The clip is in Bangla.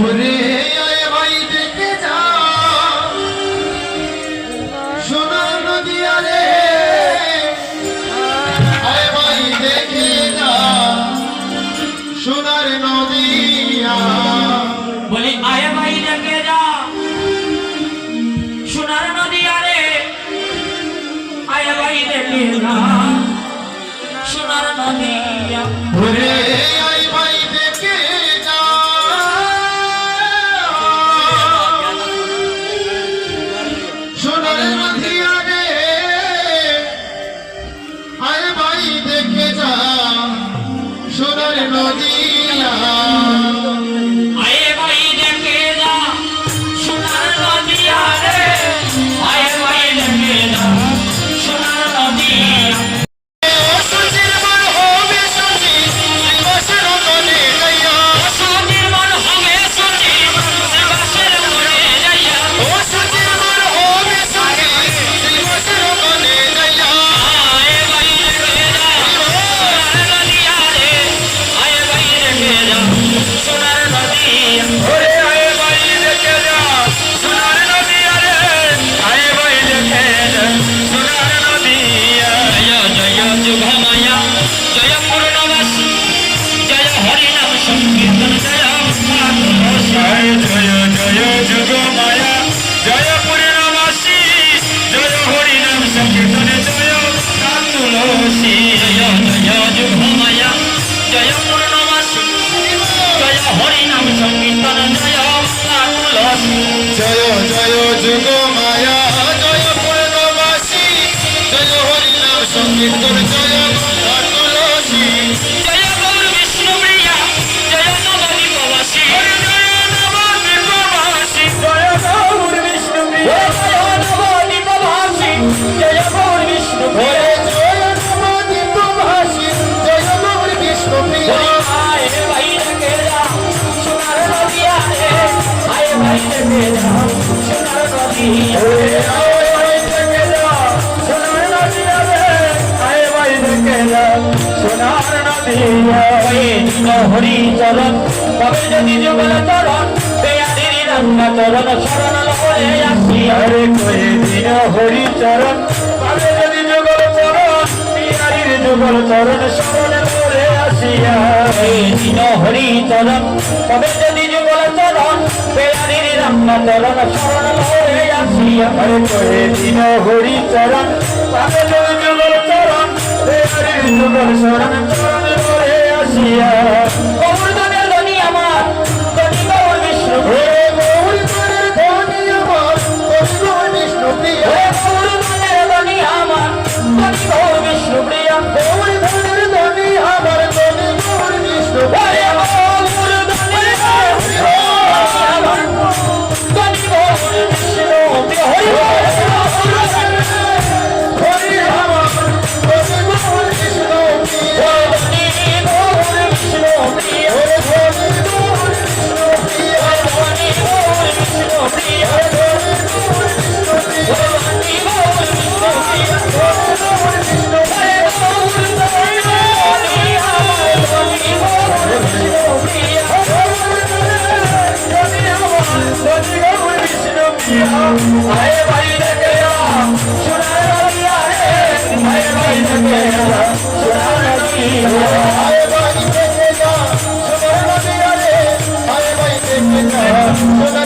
ওরে আয় ভাই দেখে যা সোনার নদিয়া রে আয় ভাই দেখে যা সোনার নদিয়া বলি আয় ভাই দেখে যা সোনার নদিয়া রে আয় ভাই দেখে যা সোনার নদিয়া ওরে আয় ভাই দেখে যা সোনার নদিয়া রে আয় ভাই দেখে যা সোনার নদিয়া আয় ভাই দেখে যা সোনার নদিয়া রে আয় ভাই দেখে যা সোনার নদিয়া জয় জয় যুগ মায়া জয় পূর্ণবাসী জয় হরি নাম সংকীর্তন জয় তুলসী জয় গৌর বিষ্ণু প্রিয়া জয় নবদ্বীপবাসী জয় নবদ্বীপবাসী জয় গৌর বিষ্ণু প্রিয়া জয় নবদ্বীপবাসী জয় গৌর বিষ্ণু প্রিয়া জয় নবদ্বীপবাসী জয় গৌর বিষ্ণু প্রিয়া আয় ভাই দেখে যা সোনার নদিয়া রে আয় ভাই দেখে যা সোনার নদিয়া হরি চরণ তবে যদি যুগল চরণ বেয়াদির রান্না চরণ শরণ লয়ে আসি আরে কয়ে দিন হরি চরণ তবে যদি যুগল চরণ বিহারীর যুগল চরণ শরণ করে আসিয়া দিন হরি চরণ তবে যদি যুগল চরণ বেয়াদির রান্না চরণ শরণ লয়ে আসিয়া আরে কয়ে দিন হরি চরণ তবে যদি যুগল চরণ বিহারীর যুগল শরণ চরণ করে আসিয়া গৌরধনের ধনী আমার ধনী গৌর বিষ্ণু হে গৌরধনের ধনী আমার গৌর বিষ্ণু প্রিয়া গৌরধনের ধনী আমার ধনী গৌর বিষ্ণু প্রিয়া গৌরধনের ধনী আমার ধনী গৌর বিষ্ণু প্রিয়া আয় ভাই দেখে যা সোনার নদিয়া রে আয় ভাই দেখে যা সোনার নদিয়া আয় ভাই দেখে যা সোনার নদিয়া রে আয় ভাই দেখে যা সোনার